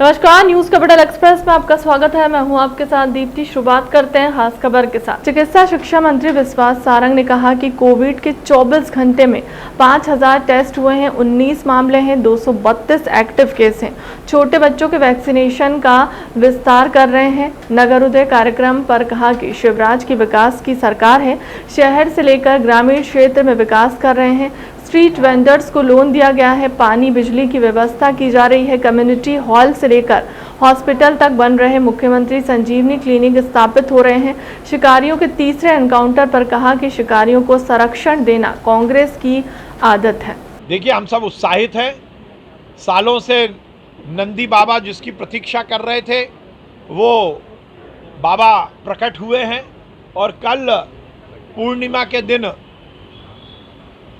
नमस्कार, news capital express में आपका स्वागत है। मैं हूं आपके साथ दीप्ति। शुरुआत करते हैं खास खबर के साथ। चिकित्सा शिक्षा मंत्री विश्वास सारंग ने कहा कि कोविड के 24 घंटे में 5000 टेस्ट हुए हैं, 19 मामले हैं, 232 एक्टिव केस हैं। छोटे बच्चों के वैक्सीनेशन का विस्तार कर रहे हैं। नगर उदय कार्यक्रम पर कहा कि शिवराज की विकास की सरकार है, शहर से लेकर ग्रामीण क्षेत्र में विकास कर रहे हैं। स्ट्रीट वेंडर्स को लोन दिया गया है, पानी बिजली की व्यवस्था की जा रही है। कम्युनिटी हॉल से लेकर हॉस्पिटल तक बन रहे। मुख्यमंत्री संजीवनी क्लिनिक स्थापित हो रहे हैं। शिकारियों के तीसरे एनकाउंटर पर कहा कि शिकारियों को संरक्षण देना कांग्रेस की आदत है। देखिए, हम सब उत्साहित हैं। सालों से नंदी बाबा जिसकी प्रतीक्षा कर रहे थे वो बाबा प्रकट हुए हैं और कल पूर्णिमा के दिन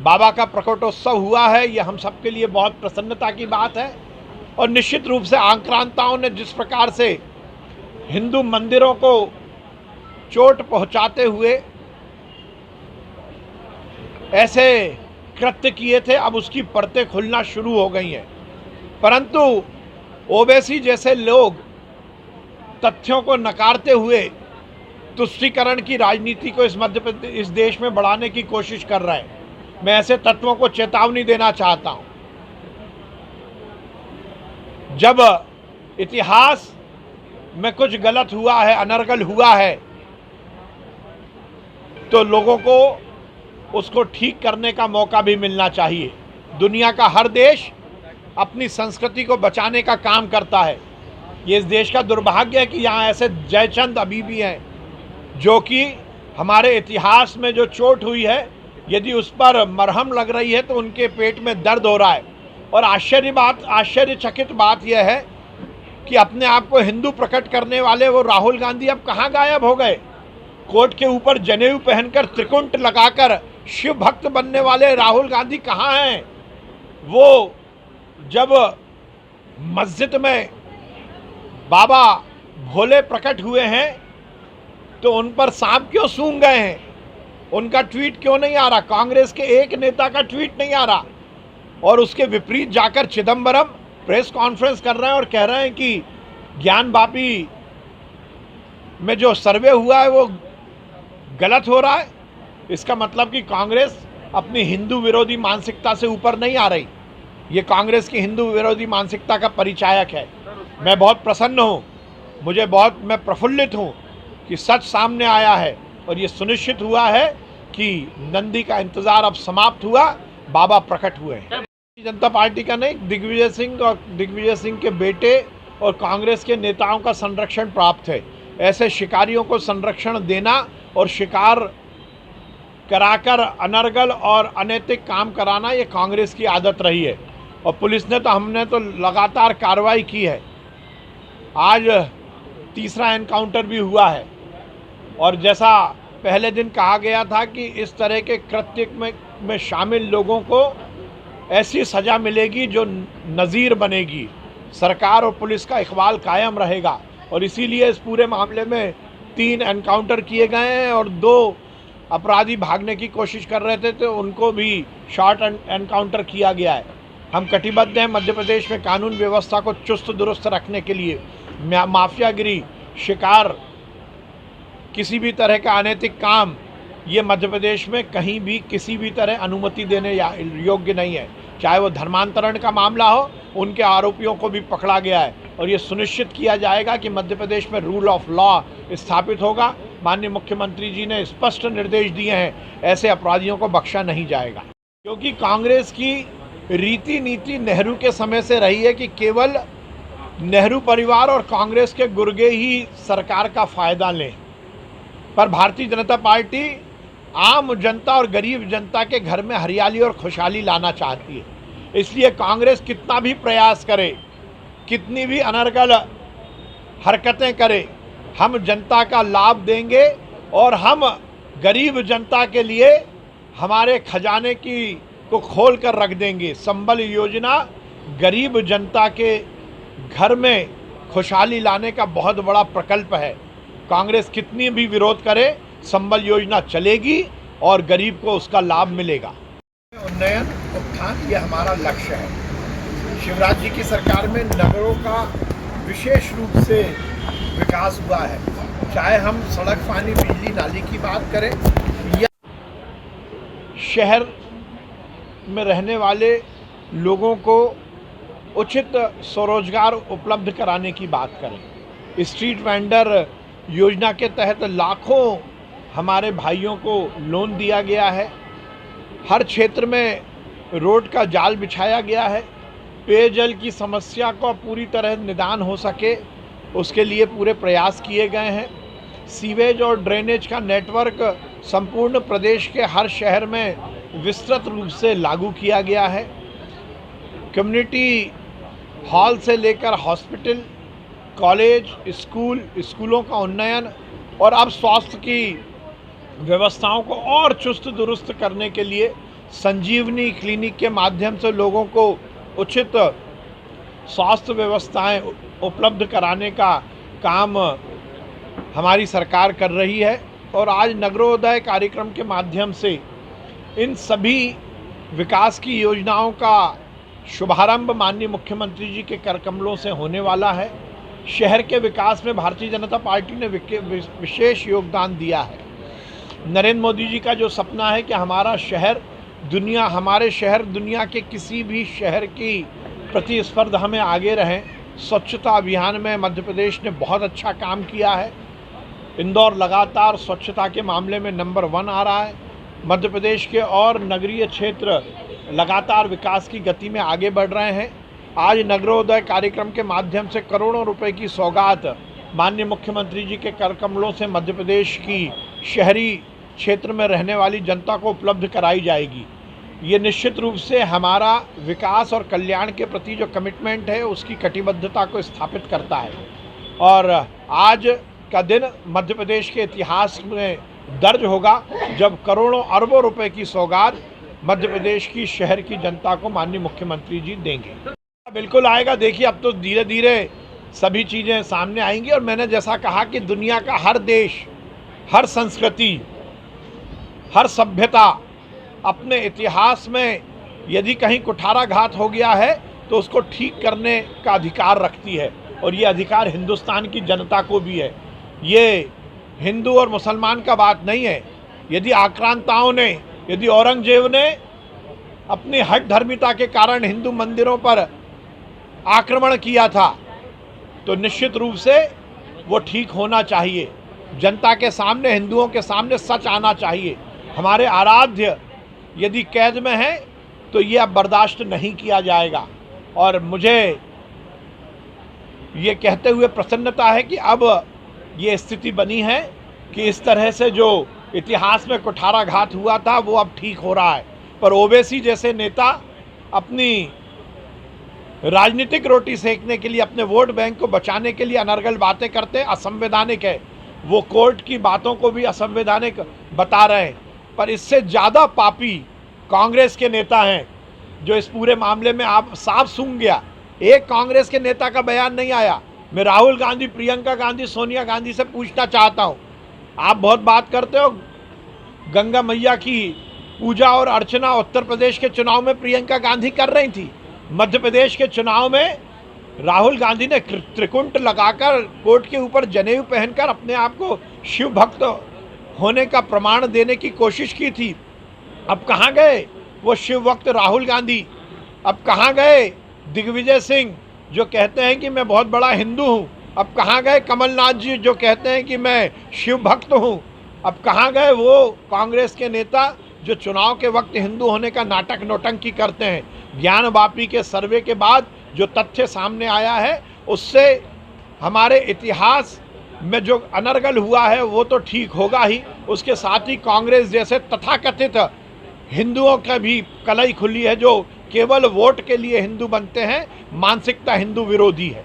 बाबा का प्रकटोत्सव हुआ है। यह हम सबके लिए बहुत प्रसन्नता की बात है और निश्चित रूप से आक्रांताओं ने जिस प्रकार से हिंदू मंदिरों को चोट पहुंचाते हुए ऐसे कृत्य किए थे, अब उसकी परतें खुलना शुरू हो गई हैं। परंतु ओवैसी जैसे लोग तथ्यों को नकारते हुए तुष्टीकरण की राजनीति को इस देश में बढ़ाने की कोशिश कर रहे हैं। मैं ऐसे तत्वों को चेतावनी देना चाहता हूं। जब इतिहास में कुछ गलत हुआ है, अनर्गल हुआ है, तो लोगों को उसको ठीक करने का मौका भी मिलना चाहिए। दुनिया का हर देश अपनी संस्कृति को बचाने का काम करता है। ये इस देश का दुर्भाग्य है कि यहाँ ऐसे जयचंद अभी भी हैं जो कि हमारे इतिहास में जो चोट हुई है, यदि उस पर मरहम लग रही है तो उनके पेट में दर्द हो रहा है। और आश्चर्यचकित बात यह है कि अपने आप को हिंदू प्रकट करने वाले वो राहुल गांधी अब कहाँ गायब हो गए। कोट के ऊपर जनेऊ पहनकर त्रिकुंट लगाकर शिव भक्त बनने वाले राहुल गांधी कहाँ हैं? वो जब मस्जिद में बाबा भोले प्रकट हुए हैं तो उन पर सांप क्यों सूंघ गए हैं? उनका ट्वीट क्यों नहीं आ रहा? कांग्रेस के एक नेता का ट्वीट नहीं आ रहा। और उसके विपरीत जाकर चिदंबरम प्रेस कॉन्फ्रेंस कर रहे हैं और कह रहे हैं कि ज्ञान वापी में जो सर्वे हुआ है वो गलत हो रहा है। इसका मतलब कि कांग्रेस अपनी हिंदू विरोधी मानसिकता से ऊपर नहीं आ रही। ये कांग्रेस की हिंदू विरोधी मानसिकता का परिचायक है। मैं बहुत प्रसन्न हूँ, मैं प्रफुल्लित हूँ कि सच सामने आया है और ये सुनिश्चित हुआ है कि नंदी का इंतजार अब समाप्त हुआ, बाबा प्रकट हुए हैं। भारतीय जनता पार्टी का नहीं, दिग्विजय सिंह के बेटे और कांग्रेस के नेताओं का संरक्षण प्राप्त है। ऐसे शिकारियों को संरक्षण देना और शिकार कराकर अनर्गल और अनैतिक काम कराना, ये कांग्रेस की आदत रही है। और पुलिस ने हमने तो लगातार कार्रवाई की है। आज तीसरा एनकाउंटर भी हुआ है और जैसा पहले दिन कहा गया था कि इस तरह के कृत्य में शामिल लोगों को ऐसी सज़ा मिलेगी जो नज़ीर बनेगी। सरकार और पुलिस का इकबाल कायम रहेगा और इसीलिए इस पूरे मामले में 3 एनकाउंटर किए गए हैं और 2 अपराधी भागने की कोशिश कर रहे थे तो उनको भी शॉर्ट एनकाउंटर किया गया है। हम कटिबद्ध हैं मध्य प्रदेश में कानून व्यवस्था को चुस्त दुरुस्त रखने के लिए। माफियागिरी, शिकार, किसी भी तरह का अनैतिक काम ये मध्य प्रदेश में कहीं भी किसी भी तरह अनुमति देने योग्य नहीं है। चाहे वो धर्मांतरण का मामला हो, उनके आरोपियों को भी पकड़ा गया है और ये सुनिश्चित किया जाएगा कि मध्य प्रदेश में रूल ऑफ लॉ स्थापित होगा। माननीय मुख्यमंत्री जी ने स्पष्ट निर्देश दिए हैं, ऐसे अपराधियों को बख्शा नहीं जाएगा। क्योंकि कांग्रेस की रीति नीति नेहरू के समय से रही है कि केवल नेहरू परिवार और कांग्रेस के गुर्गे ही सरकार का फायदा लें, पर भारतीय जनता पार्टी आम जनता और गरीब जनता के घर में हरियाली और खुशहाली लाना चाहती है। इसलिए कांग्रेस कितना भी प्रयास करे, कितनी भी अनर्गल हरकतें करे, हम जनता का लाभ देंगे और हम गरीब जनता के लिए हमारे खजाने को खोल कर रख देंगे। संबल योजना गरीब जनता के घर में खुशहाली लाने का बहुत बड़ा प्रकल्प है। कांग्रेस कितनी भी विरोध करे, संबल योजना चलेगी और गरीब को उसका लाभ मिलेगा। उन्नयन, उत्थान, ये हमारा लक्ष्य है। शिवराज जी की सरकार में नगरों का विशेष रूप से विकास हुआ है। चाहे हम सड़क, पानी, बिजली, नाली की बात करें या शहर में रहने वाले लोगों को उचित स्वरोजगार उपलब्ध कराने की बात करें। स्ट्रीट वेंडर योजना के तहत लाखों हमारे भाइयों को लोन दिया गया है। हर क्षेत्र में रोड का जाल बिछाया गया है। पेयजल की समस्या को पूरी तरह निदान हो सके उसके लिए पूरे प्रयास किए गए हैं। सीवेज और ड्रेनेज का नेटवर्क संपूर्ण प्रदेश के हर शहर में विस्तृत रूप से लागू किया गया है। कम्युनिटी हॉल से लेकर हॉस्पिटल, कॉलेज, स्कूलों का उन्नयन और अब स्वास्थ्य की व्यवस्थाओं को और चुस्त दुरुस्त करने के लिए संजीवनी क्लिनिक के माध्यम से लोगों को उचित स्वास्थ्य व्यवस्थाएं उपलब्ध कराने का काम हमारी सरकार कर रही है। और आज नगरोदय कार्यक्रम के माध्यम से इन सभी विकास की योजनाओं का शुभारंभ माननीय मुख्यमंत्री जी के कर कमलों से होने वाला है। शहर के विकास में भारतीय जनता पार्टी ने विशेष योगदान दिया है। नरेंद्र मोदी जी का जो सपना है कि हमारे शहर दुनिया के किसी भी शहर की प्रतिस्पर्धा में आगे रहें। स्वच्छता अभियान में मध्य प्रदेश ने बहुत अच्छा काम किया है। इंदौर लगातार स्वच्छता के मामले में नंबर 1 आ रहा है। मध्य प्रदेश के और नगरीय क्षेत्र लगातार विकास की गति में आगे बढ़ रहे हैं। आज नगरोदय कार्यक्रम के माध्यम से करोड़ों रुपए की सौगात माननीय मुख्यमंत्री जी के कर कमलों से मध्य प्रदेश की शहरी क्षेत्र में रहने वाली जनता को उपलब्ध कराई जाएगी। ये निश्चित रूप से हमारा विकास और कल्याण के प्रति जो कमिटमेंट है उसकी कटिबद्धता को स्थापित करता है। और आज का दिन मध्य प्रदेश के इतिहास में दर्ज होगा जब करोड़ों अरबों रुपए की सौगात मध्य प्रदेश की शहर की जनता को माननीय मुख्यमंत्री जी देंगे। बिल्कुल आएगा। देखिए, अब तो धीरे धीरे सभी चीज़ें सामने आएंगी और मैंने जैसा कहा कि दुनिया का हर देश, हर संस्कृति, हर सभ्यता अपने इतिहास में यदि कहीं कुठाराघात हो गया है तो उसको ठीक करने का अधिकार रखती है और ये अधिकार हिंदुस्तान की जनता को भी है। ये हिंदू और मुसलमान का बात नहीं है। यदि आक्रांताओं ने, यदि औरंगजेब ने अपनी हठ धर्मिता के कारण हिंदू मंदिरों पर आक्रमण किया था तो निश्चित रूप से वो ठीक होना चाहिए। जनता के सामने, हिंदुओं के सामने सच आना चाहिए। हमारे आराध्य यदि कैद में है तो ये अब बर्दाश्त नहीं किया जाएगा। और मुझे ये कहते हुए प्रसन्नता है कि अब ये स्थिति बनी है कि इस तरह से जो इतिहास में कुठाराघात हुआ था वो अब ठीक हो रहा है। पर ओवैसी जैसे नेता अपनी राजनीतिक रोटी सेकने के लिए, अपने वोट बैंक को बचाने के लिए अनर्गल बातें करते हैं, असंवैधानिक है। वो कोर्ट की बातों को भी असंवैधानिक बता रहे हैं। पर इससे ज़्यादा पापी कांग्रेस के नेता हैं जो इस पूरे मामले में आप साफ सूंघ गया। एक कांग्रेस के नेता का बयान नहीं आया। मैं राहुल गांधी, प्रियंका गांधी, सोनिया गांधी से पूछना चाहता हूं, आप बहुत बात करते हो गंगा मैया की पूजा और अर्चना उत्तर प्रदेश के चुनाव में प्रियंका गांधी कर रही थी। मध्य प्रदेश के चुनाव में राहुल गांधी ने त्रिकुंट लगाकर कोर्ट के ऊपर जनेऊ पहनकर अपने आप को शिव भक्त होने का प्रमाण देने की कोशिश की थी। अब कहाँ गए वो शिव भक्त राहुल गांधी? अब कहाँ गए दिग्विजय सिंह जो कहते हैं कि मैं बहुत बड़ा हिंदू हूँ? अब कहाँ गए कमलनाथ जी जो कहते हैं कि मैं शिव भक्त हूँ? अब कहाँ गए वो कांग्रेस के नेता जो चुनाव के वक्त हिंदू होने का नाटक नौटंकी करते हैं? ज्ञानवापी के सर्वे के बाद जो तथ्य सामने आया है उससे हमारे इतिहास में जो अनर्गल हुआ है वो तो ठीक होगा ही, उसके साथ ही कांग्रेस जैसे तथाकथित हिंदुओं का भी कलई खुली है जो केवल वोट के लिए हिंदू बनते हैं। मानसिकता हिंदू विरोधी है।